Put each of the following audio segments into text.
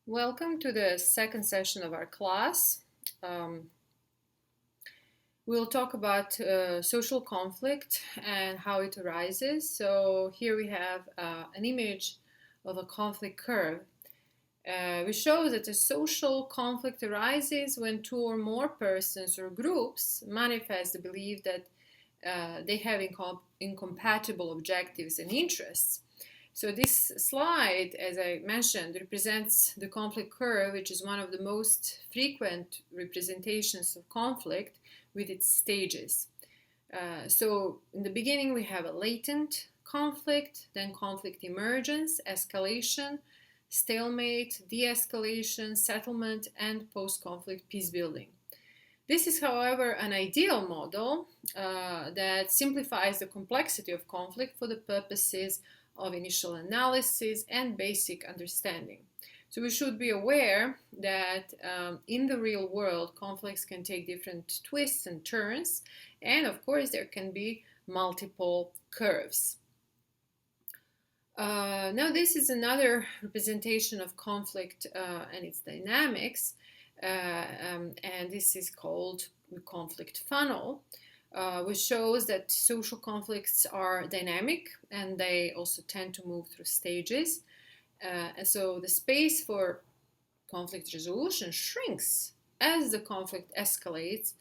Welcome to the second session of our class. Um, we'll talk about social conflict and how it arises. So here we have an image of a conflict curve, which shows that a social conflict arises when two or more persons or groups manifest the belief that they have incompatible objectives and interests. So this slide, as I mentioned, represents the conflict curve, which is one of the most frequent representations of conflict with its stages. So in the beginning, we have a latent conflict, then conflict emergence, escalation, stalemate, de-escalation, settlement, and post-conflict peace building. This is, however, an ideal model that simplifies the complexity of conflict for the purposes of initial analysis and basic understanding. So we should be aware that in the real world, conflicts can take different twists and turns, and of course, there can be multiple curves. Now, this is another representation of conflict and its dynamics, and this is called the conflict funnel, which shows that social conflicts are dynamic and they also tend to move through stages. And so the space for conflict resolution shrinks as the conflict escalates,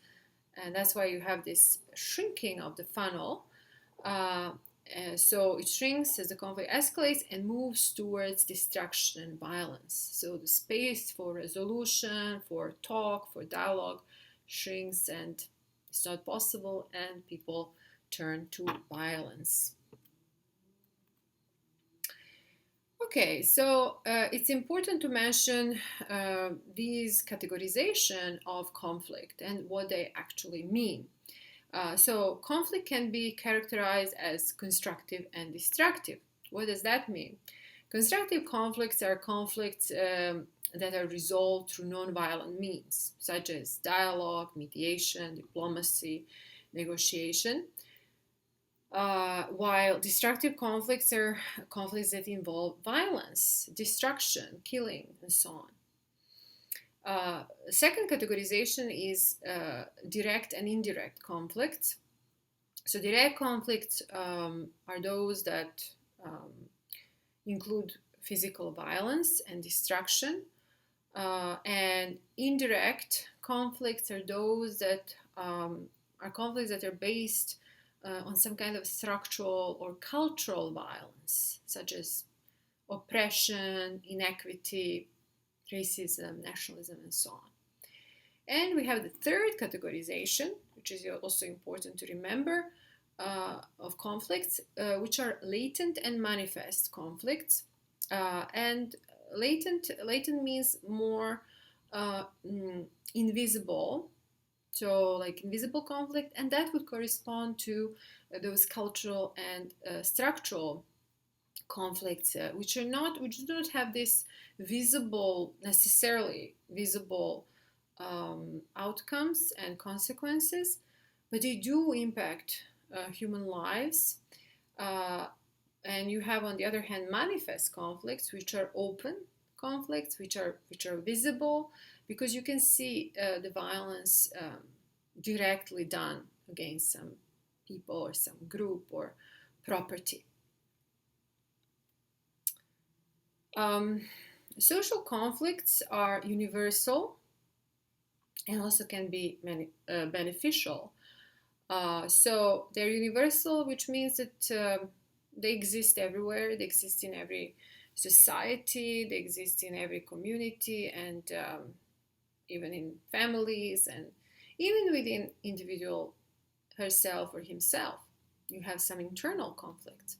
and that's why you have this shrinking of the funnel. So it shrinks as the conflict escalates and moves towards destruction and violence. So the space for resolution, for talk, for dialogue shrinks and it's not possible, and people turn to violence. Okay, so it's important to mention these categorization of conflict and what they actually mean. So conflict can be characterized as constructive and destructive. What does that mean? Constructive conflicts are conflicts that are resolved through nonviolent means, such as dialogue, mediation, diplomacy, negotiation. While destructive conflicts are conflicts that involve violence, destruction, killing, and so on. Second categorization is direct and indirect conflicts. So direct conflicts are those that include physical violence and destruction, and indirect conflicts are those that are conflicts that are based on some kind of structural or cultural violence, such as oppression, inequity, racism, nationalism, and so on. And we have the third categorization, which is also important to remember, of conflicts, which are latent and manifest conflicts. And latent means more invisible, so like invisible conflict, and that would correspond to those cultural and structural conflicts, which do not have this necessarily visible outcomes and consequences, but they do impact human lives. And you have, on the other hand, manifest conflicts, which are open conflicts, which are visible, because you can see the violence directly done against some people or some group or property. Social conflicts are universal and also can be beneficial. So they're universal, which means that they exist everywhere. They exist in every society. They exist in every community, and even in families, and even within individual herself or himself. You have some internal conflict.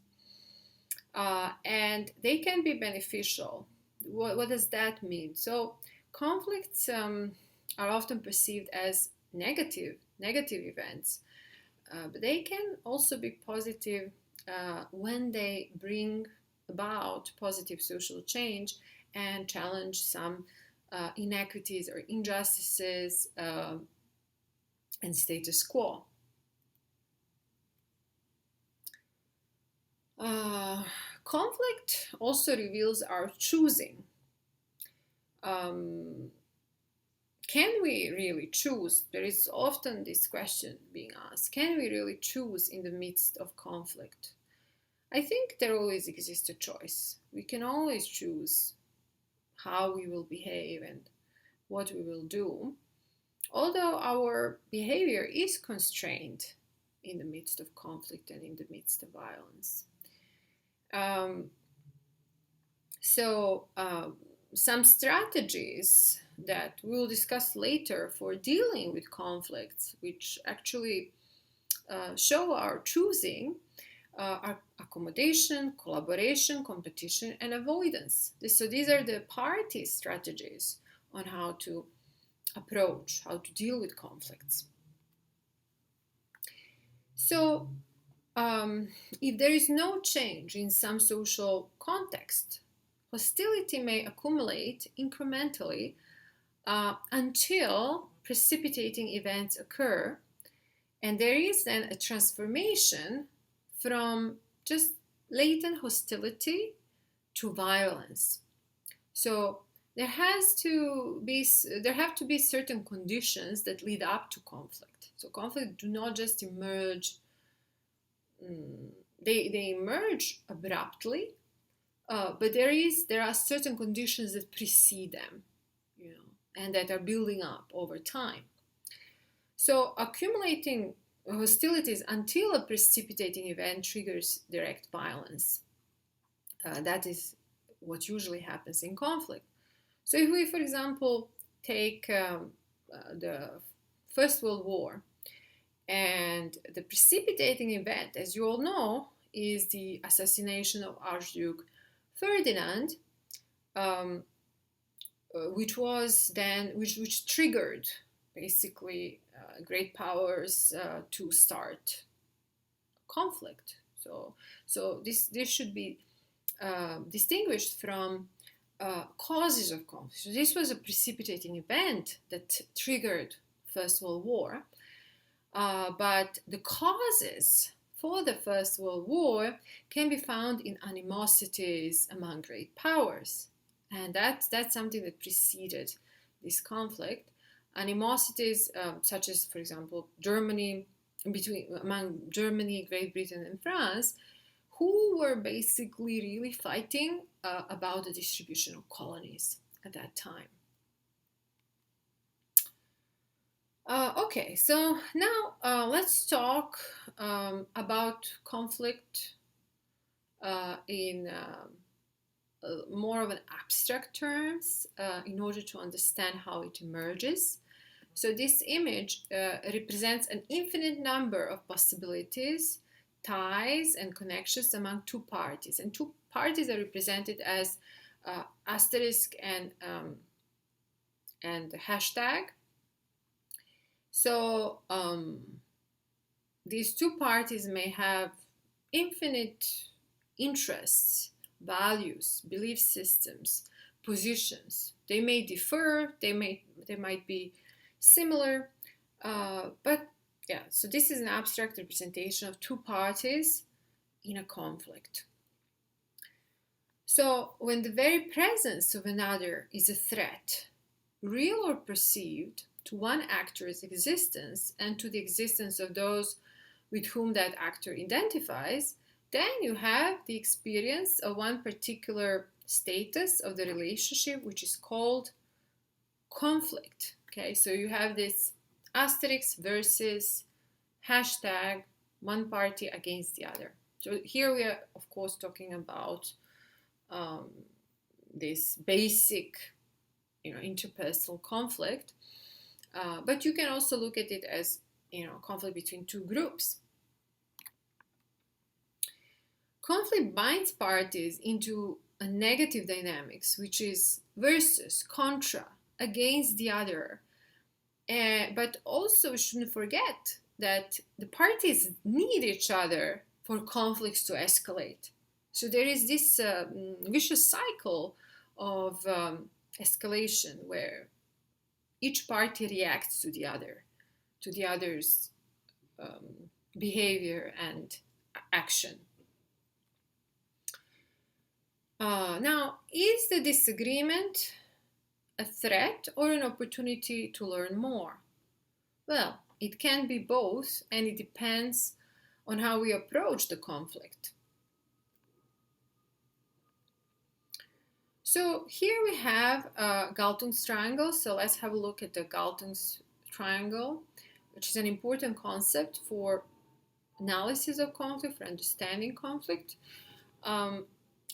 And they can be beneficial. What does that mean? So conflicts are often perceived as negative events, but they can also be positive when they bring about positive social change and challenge some inequities or injustices and status quo. Conflict also reveals our choosing. um, can we really choose? There is often this question being asked, can we really choose in the midst of conflict? I think there always exists a choice. We can always choose how we will behave and what we will do, although our behavior is constrained in the midst of conflict and in the midst of violence. Um, so, some strategies that we'll discuss later for dealing with conflicts, which actually show our choosing, are accommodation, collaboration, competition, and avoidance. So these are the party strategies on how to approach, how to deal with conflicts. So, if there is no change in some social context, hostility may accumulate incrementally until precipitating events occur, and there is then a transformation from just latent hostility to violence. So there have to be certain conditions that lead up to conflict. So conflict do not just emerge; they emerge abruptly, but there are certain conditions that precede them, and that are building up over time. So accumulating hostilities until a precipitating event triggers direct violence. That is what usually happens in conflict. So if we, for example, take the First World War, and the precipitating event, as you all know, is the assassination of Archduke Ferdinand, which triggered basically great powers to start conflict. So this should be distinguished from causes of conflict. So this was a precipitating event that triggered First World War, but the causes for the First World War can be found in animosities among great powers, and that's something that preceded this conflict. Animosities such as, for example, among Germany, Great Britain, and France, who were basically really fighting about the distribution of colonies at that time. Okay, so now let's talk about conflict in more of an abstract terms in order to understand how it emerges. So this image represents an infinite number of possibilities, ties, and connections among two parties. And two parties are represented as asterisk and hashtag. So these two parties may have infinite interests, values, belief systems, positions. They may differ, they might be similar, but yeah, so this is an abstract representation of two parties in a conflict. So when the very presence of another is a threat, real or perceived, to one actor's existence and to the existence of those with whom that actor identifies, then you have the experience of one particular status of the relationship, which is called conflict. Okay, so you have this asterisk versus hashtag, one party against the other. So here we are, of course, talking about this basic, interpersonal conflict. But you can also look at it as, conflict between two groups. Conflict binds parties into a negative dynamics, which is versus, contra, against the other. But also, we shouldn't forget that the parties need each other for conflicts to escalate. So there is this vicious cycle of escalation where each party reacts to the other's behavior and action. Now, is the disagreement a threat or an opportunity to learn more? Well, it can be both, and it depends on how we approach the conflict. So here we have Galtung's triangle. So let's have a look at the Galtung's triangle, which is an important concept for analysis of conflict, for understanding conflict.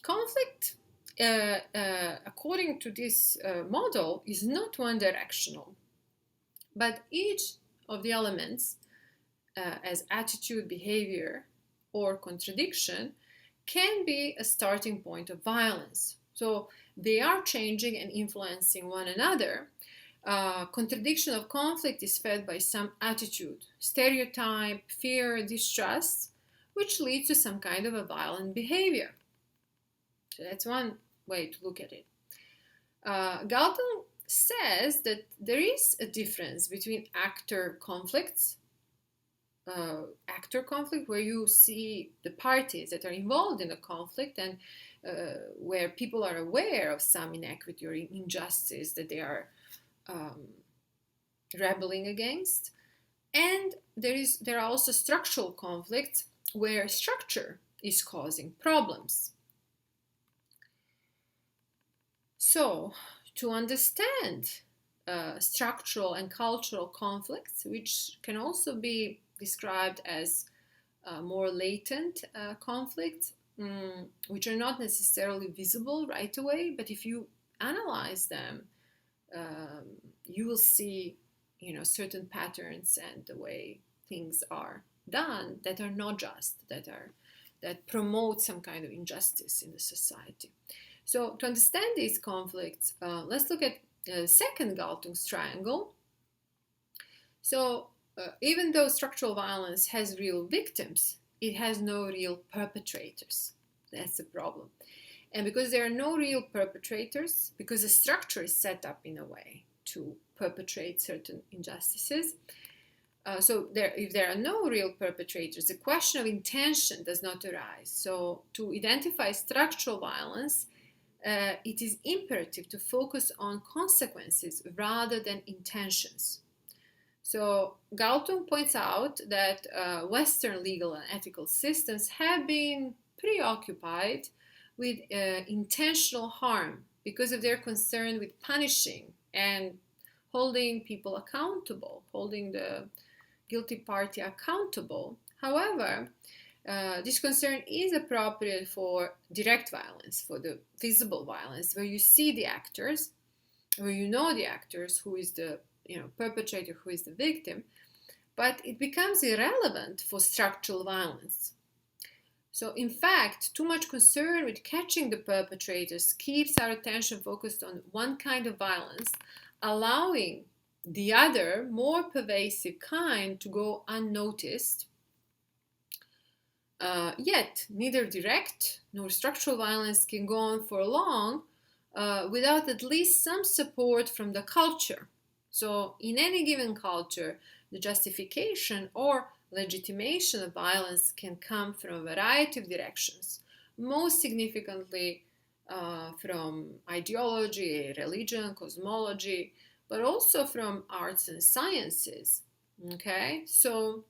Conflict, according to this model, is not one directional, but each of the elements, as attitude, behavior, or contradiction, can be a starting point of violence. So they are changing and influencing one another. Contradiction of conflict is fed by some attitude, stereotype, fear, distrust, which leads to some kind of a violent behavior. So that's one way to look at it. Galtung says that there is a difference between actor conflict, where you see the parties that are involved in the conflict and where people are aware of some inequity or injustice that they are rebelling against. And there are also structural conflicts where structure is causing problems. So, to understand structural and cultural conflicts, which can also be described as more latent conflicts, which are not necessarily visible right away, but if you analyze them, you will see, certain patterns and the way things are done that are not just, that promote some kind of injustice in the society. So to understand these conflicts, let's look at the second Galtung's triangle. So even though structural violence has real victims, it has no real perpetrators. That's the problem. And because there are no real perpetrators, because the structure is set up in a way to perpetrate certain injustices, if there are no real perpetrators, the question of intention does not arise. So to identify structural violence, it is imperative to focus on consequences rather than intentions. So Galtung points out that Western legal and ethical systems have been preoccupied with intentional harm because of their concern with punishing and holding people accountable, holding the guilty party accountable. However, this concern is appropriate for direct violence, for the visible violence, where you see the actors, where you know the actors, who is the perpetrator, who is the victim, but it becomes irrelevant for structural violence. So in fact, too much concern with catching the perpetrators keeps our attention focused on one kind of violence, allowing the other, more pervasive kind to go unnoticed. Yet, neither direct nor structural violence can go on for long without at least some support from the culture. So, in any given culture, the justification or legitimation of violence can come from a variety of directions, most significantly from ideology, religion, cosmology, but also from arts and sciences. Okay, so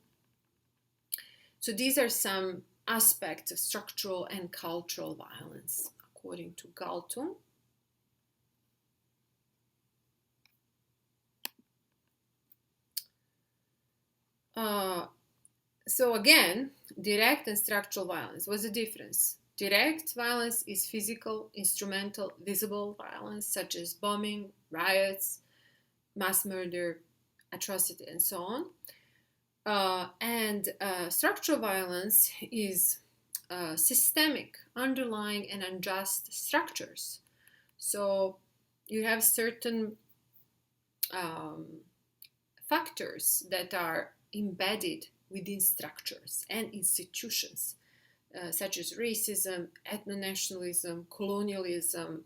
these are some aspects of structural and cultural violence, according to Galtung. So again, direct and structural violence. What's the difference? Direct violence is physical, instrumental, visible violence, such as bombing, riots, mass murder, atrocity, and so on. And structural violence is systemic, underlying, and unjust structures. So you have certain factors that are embedded within structures and institutions, such as racism, ethno-nationalism, colonialism,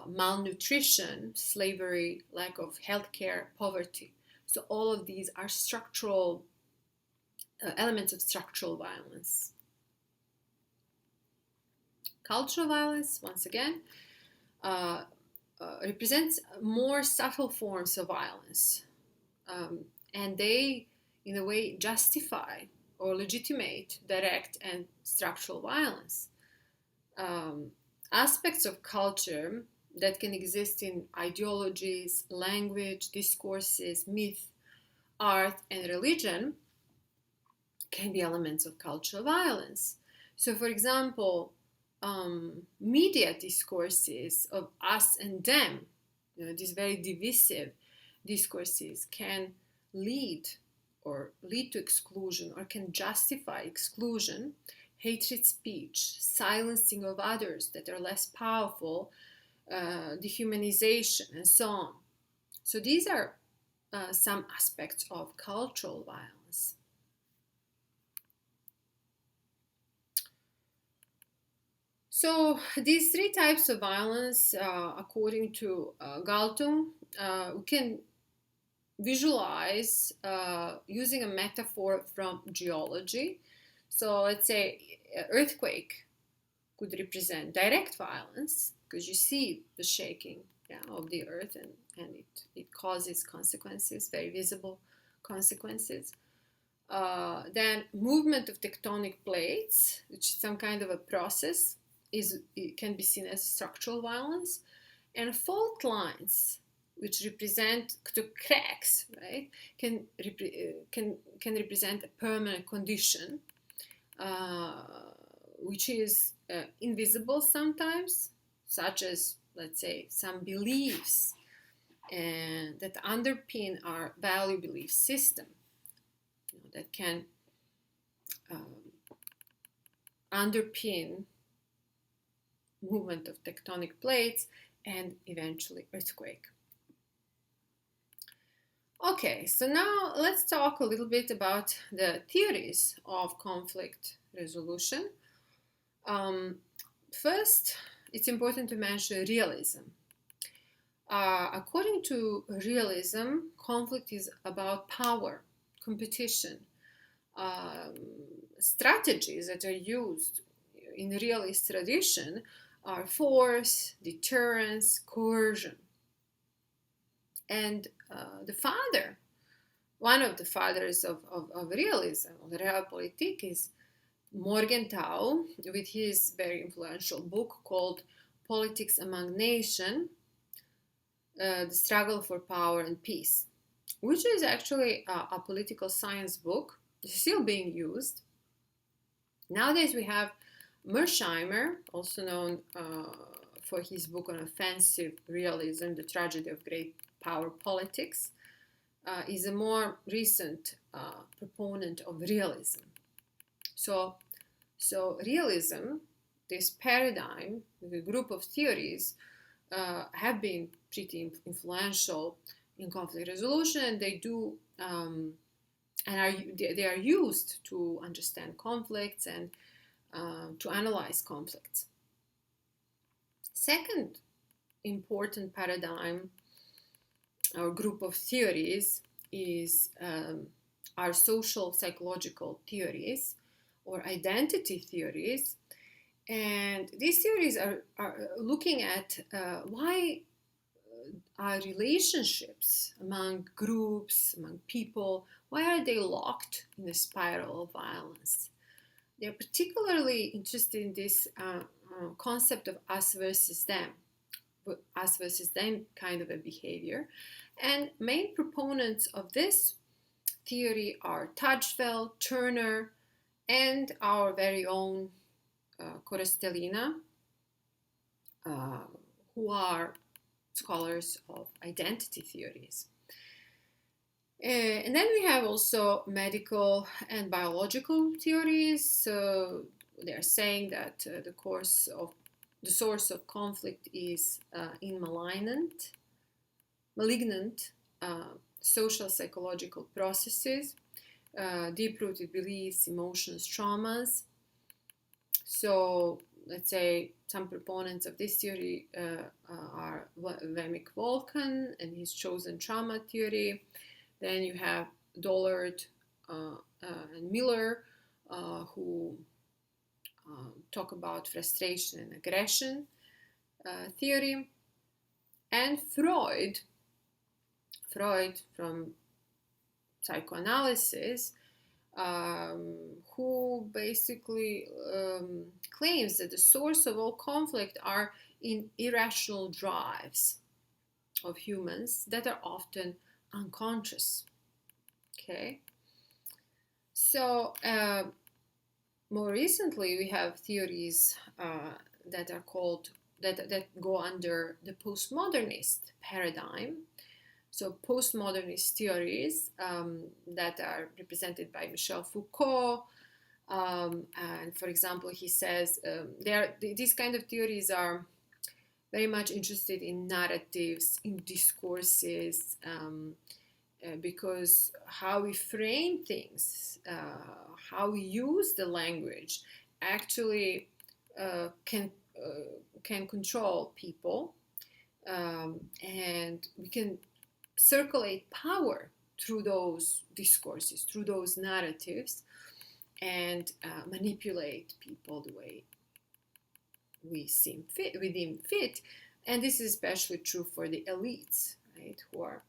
malnutrition, slavery, lack of healthcare, poverty. So all of these are structural elements of structural violence. Cultural violence, once again, represents more subtle forms of violence, and they, in a way, justify or legitimate direct and structural violence. Aspects of culture that can exist in ideologies, language, discourses, myth, art, and religion can be elements of cultural violence. So, for example, media discourses of us and them, these very divisive discourses, can lead lead to exclusion or can justify exclusion, hatred speech, silencing of others that are less powerful, dehumanization, and so on. So these are some aspects of cultural violence. So these three types of violence, according to Galtung, we can visualize using a metaphor from geology. So let's say earthquake could represent direct violence because you see the shaking of the earth, and it causes consequences, very visible consequences. Then movement of tectonic plates, which is some kind of a process, it can be seen as structural violence. And fault lines, which represent the cracks, right, can represent a permanent condition, which is invisible sometimes, such as, let's say, some beliefs and that underpin our value belief system, that can underpin movement of tectonic plates and eventually earthquake. Okay, so now let's talk a little bit about the theories of conflict resolution. First, it's important to mention realism. According to realism, conflict is about power, competition. Strategies that are used in realist tradition are force, deterrence, coercion. And one of the fathers of realism, of realpolitik, is Morgenthau, with his very influential book called Politics Among Nations, The Struggle for Power and Peace, which is actually a political science book. It's still being used. Nowadays we have Mearsheimer, also known for his book on offensive realism, The Tragedy of Great Power Politics, is a more recent proponent of realism. So realism, this paradigm, the group of theories, have been pretty influential in conflict resolution, and they do they are used to understand conflicts and to analyze conflicts. Second important paradigm or group of theories is our social psychological theories or identity theories. And these theories are looking at why our relationships among groups, among people, why are they locked in a spiral of violence? They're particularly interested in this concept of us versus them kind of a behavior. And main proponents of this theory are Tajfel, Turner, and our very own Korosztelina, who are scholars of identity theories. And then we have also medical and biological theories. So they're saying that the source of conflict is in malignant social psychological processes, deep-rooted beliefs, emotions, traumas. So let's say some proponents of this theory are Vemik Volkan and his chosen trauma theory. Then you have Dollard and Miller, who talk about frustration and aggression theory. And Freud from psychoanalysis, who basically claims that the source of all conflict are in irrational drives of humans that are often unconscious. Okay, so more recently we have theories that are called that go under the postmodernist paradigm. So postmodernist theories that are represented by Michel Foucault, and for example, he says these kind of theories are very much interested in narratives, in discourses, because how we frame things, how we use the language, actually can control people, and we can circulate power through those discourses, through those narratives, and manipulate people the way we deem fit. And this is especially true for the elites, right, who are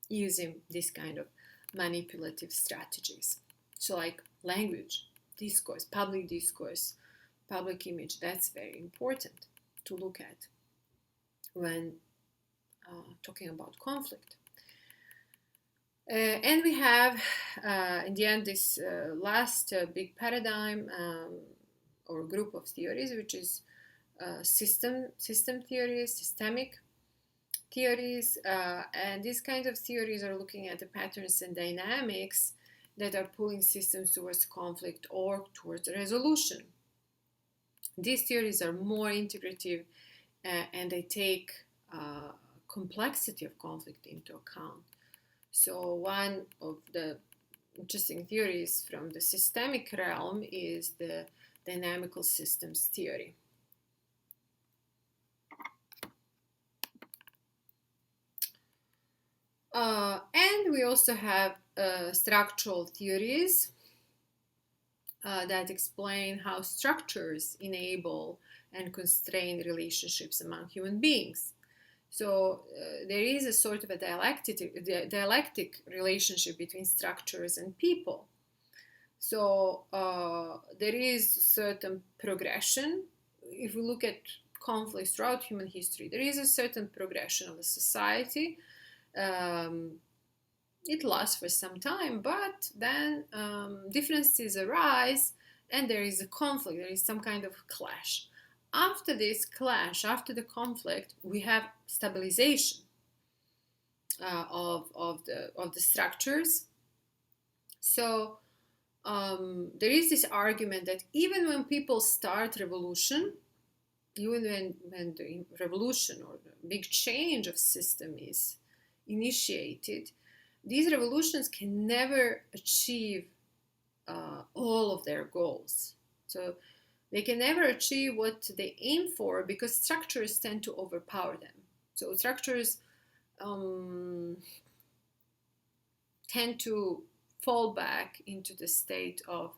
using this kind of manipulative strategies. So like language, discourse, public image, that's very important to look at when talking about conflict. And we have, in the end, this last big paradigm or group of theories, which is system theories, systemic theories. And these kinds of theories are looking at the patterns and dynamics that are pulling systems towards conflict or towards resolution. These theories are more integrative and they take complexity of conflict into account. So one of the interesting theories from the systemic realm is the dynamical systems theory. And we also have structural theories that explain how structures enable and constrain relationships among human beings. So there is a sort of a dialectic relationship between structures and people. So there is certain progression. If we look at conflicts throughout human history, there is a certain progression of the society. It lasts for some time, but then differences arise and there is a conflict, there is some kind of clash. After this clash, after the conflict, we have stabilization of the structures. So there is this argument that even when people start revolution, even when the revolution or the big change of system is initiated, these revolutions can never achieve all of their goals. So they can never achieve what they aim for because structures tend to overpower them. So structures tend to fall back into the state of,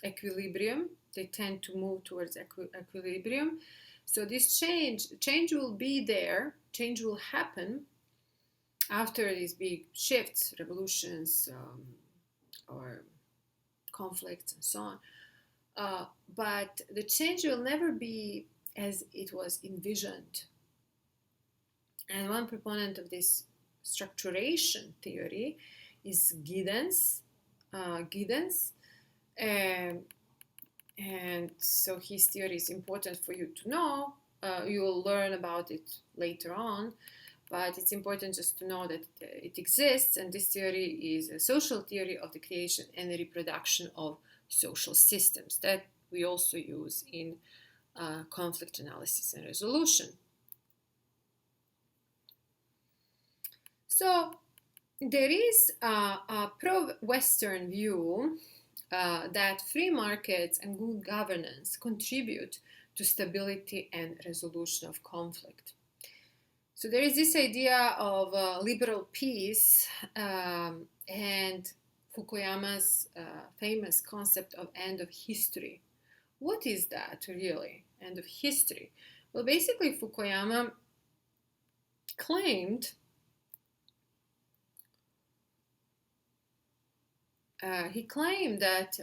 equilibrium. They tend to move towards equilibrium. So this change will be there, change will happen after these big shifts, revolutions, or conflicts and so on. But the change will never be as it was envisioned. And one proponent of this structuration theory is Giddens. And so his theory is important for you to know. You will learn about it later on, but it's important just to know that it exists, and this theory is a social theory of the creation and the reproduction of social systems that we also use in conflict analysis and resolution. So there is a pro-Western view that free markets and good governance contribute to stability and resolution of conflict. So there is this idea of liberal peace and Fukuyama's famous concept of end of history What is that really? End of history. Well, basically, Fukuyama claimed that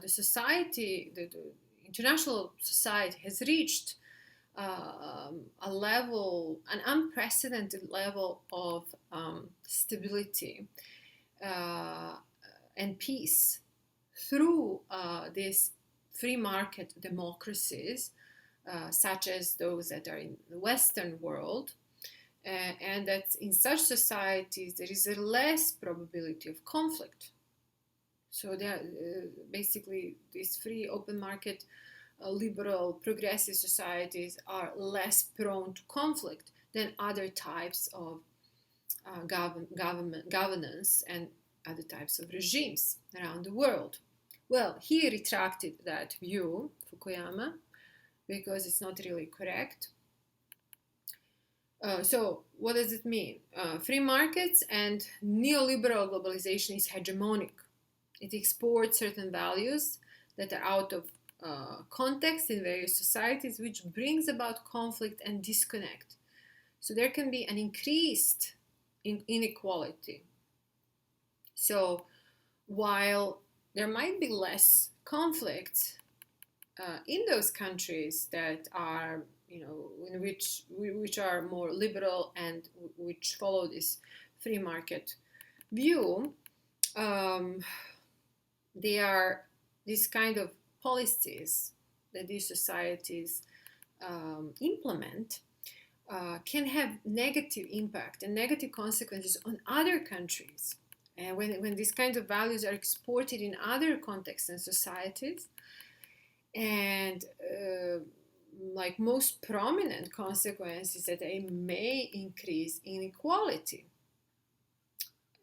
the society, the international society, has reached a level, an unprecedented level of stability uh, and peace through these free market democracies, such as those that are in the Western world, and that in such societies there is a less probability of conflict. So there, basically, these free open market, liberal, progressive societies are less prone to conflict than other types of governance and other types of regimes around the world. Well, he retracted that view, Fukuyama, because it's not really correct. So, what does it mean? Free markets and neoliberal globalization is hegemonic. It exports certain values that are out of context in various societies, which brings about conflict and disconnect. So, there can be an increased inequality. So, while there might be less conflicts in those countries that are, in which are more liberal and which follow this free market view, they are these kind of policies that these societies implement can have negative impact and negative consequences on other countries. And when these kinds of values are exported in other contexts and societies, and like most prominent consequence is that they may increase inequality,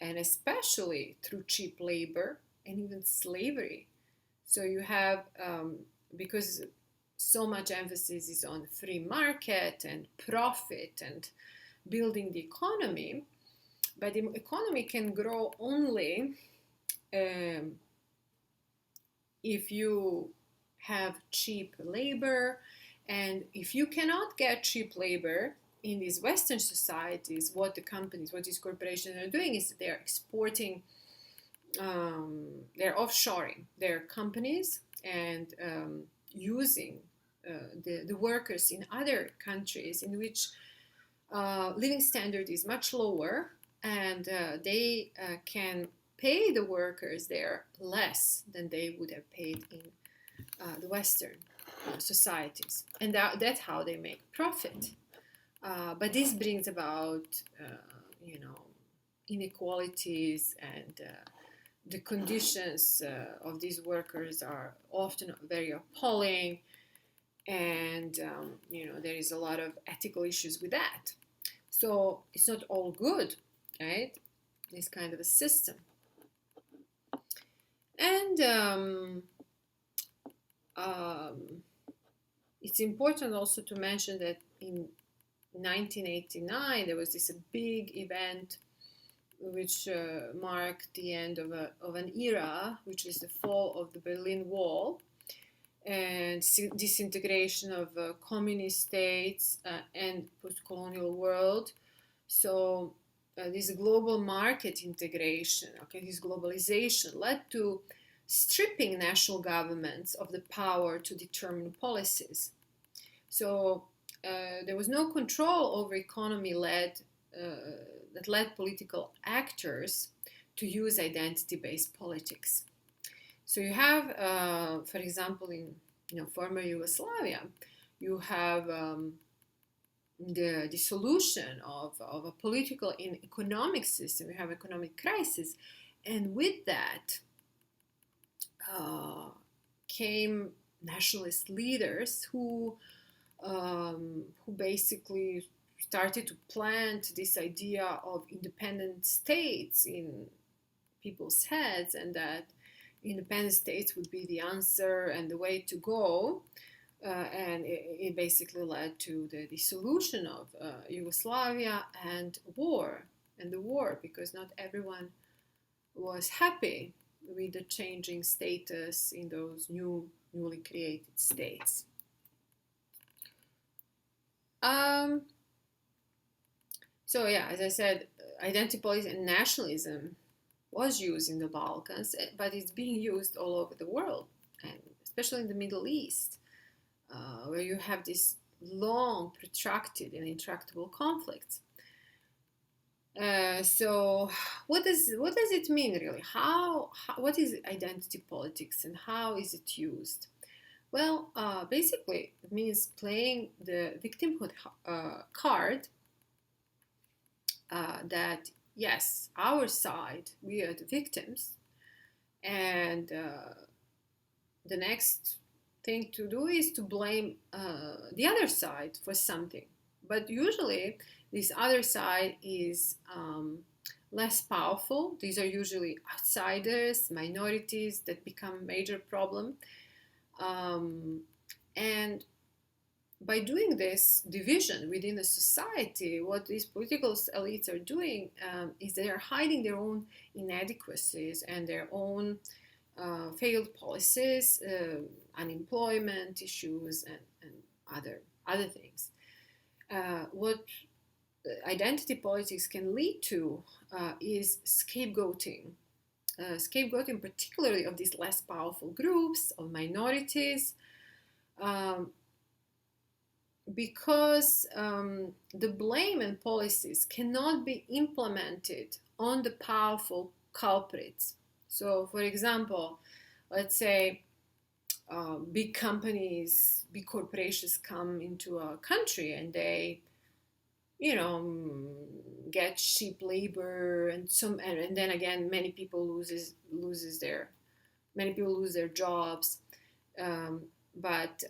and especially through cheap labor and even slavery. So you have, because so much emphasis is on free market and profit and building the economy, but the economy can grow only if you have cheap labor. And if you cannot get cheap labor in these Western societies, what these corporations are doing is they're exporting, they're offshoring their companies and using the workers in other countries in which living standard is much lower, and they can pay the workers there less than they would have paid in the Western societies, and that's how they make profit. But this brings about, inequalities, and the conditions of these workers are often very appalling, and there is a lot of ethical issues with that. So it's not all good, right? This kind of a system. And it's important also to mention that in 1989 there was this big event which marked the end of an era, which is the fall of the Berlin Wall and disintegration of communist states and post-colonial world. So this global market integration, this globalization led to stripping national governments of the power to determine policies. So there was no control over economy that led political actors to use identity-based politics. So you have, for example, in former Yugoslavia, you have the dissolution of a political and economic system. You have economic crisis, and with that came nationalist leaders who basically started to plant this idea of independent states in people's heads, and that independent states would be the answer and the way to go. And it basically led to the dissolution of Yugoslavia and the war, because not everyone was happy with the changing status in those new newly created states. So yeah, as I said, identity politics and nationalism was used in the Balkans, but it's being used all over the world, and especially in the Middle East, where you have these long, protracted, and intractable conflicts. So, what does it mean really? What is identity politics and how is it used? Well, basically, it means playing the victimhood card. That yes, our side, we are the victims, and the next thing to do is to blame the other side for something. But usually, this other side is less powerful. These are usually outsiders, minorities that become a major problem. And by doing this division within a society, what these political elites are doing is they are hiding their own inadequacies and their own failed policies, unemployment issues, and other things. What identity politics can lead to is scapegoating. Scapegoating, particularly of these less powerful groups, of minorities, um, because the blame and policies cannot be implemented on the powerful culprits. So, for example, let's say big companies, big corporations come into a country and they, get cheap labor and then again many people lose their jobs. But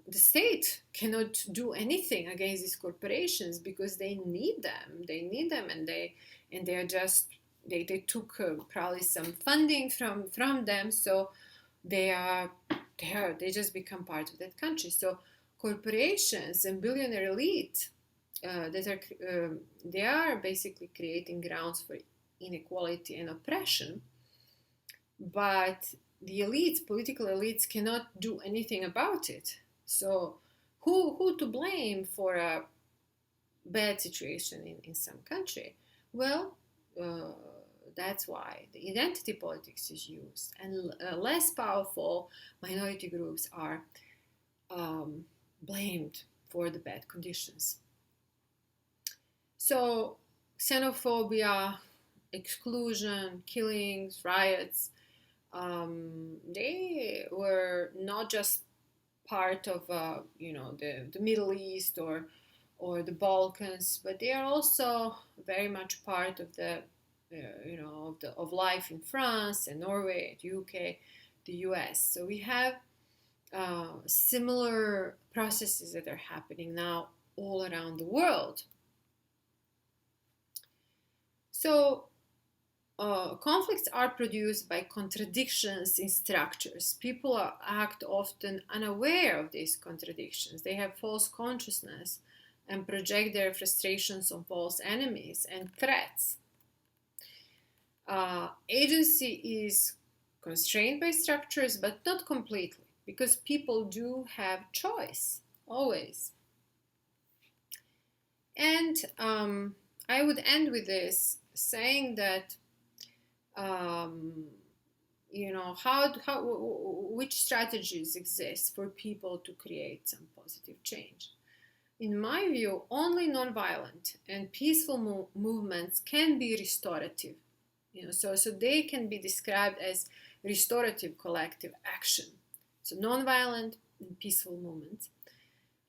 the state cannot do anything against these corporations because they need them. They need them, and they are just they took probably some funding from them, so they just become part of that country. So corporations and billionaire elite they are basically creating grounds for inequality and oppression, but the elites, political elites, cannot do anything about it. So, who to blame for a bad situation in some country? Well, that's why the identity politics is used, and less powerful minority groups are blamed for the bad conditions. So, xenophobia, exclusion, killings, riots, they were not just part of the Middle East or the Balkans, but they are also very much part of the of life in France and Norway, the UK, the US. So we have similar processes that are happening now all around the world. So conflicts are produced by contradictions in structures. People act often unaware of these contradictions. They have false consciousness and project their frustrations on false enemies and threats. Agency is constrained by structures, but not completely, because people do have choice, always. And I would end with this, saying that which strategies exist for people to create some positive change. In my view, only nonviolent and peaceful movements can be restorative. So they can be described as restorative collective action. So nonviolent and peaceful movements.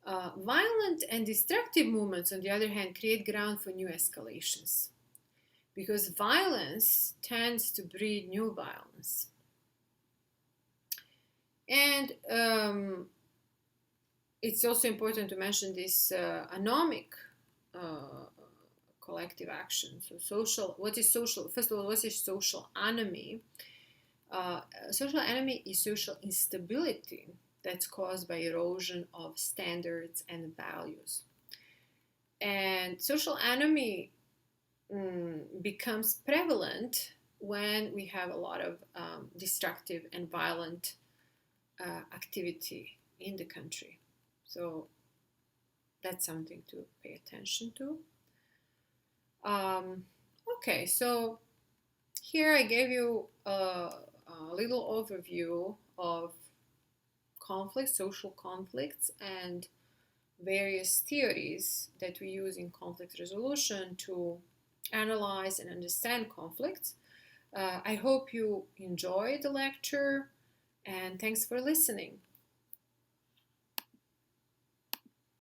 Violent and destructive movements, on the other hand, create ground for new escalations, because violence tends to breed new violence. And it's also important to mention this anomic collective action. So what is social? First of all, what is social enemy? Social enemy is social instability that's caused by erosion of standards and values. And social enemy becomes prevalent when we have a lot of destructive and violent activity in the country. So that's something to pay attention to. Okay, so here I gave you a little overview of conflicts, social conflicts, and various theories that we use in conflict resolution to analyze and understand conflicts. I hope you enjoyed the lecture, and thanks for listening.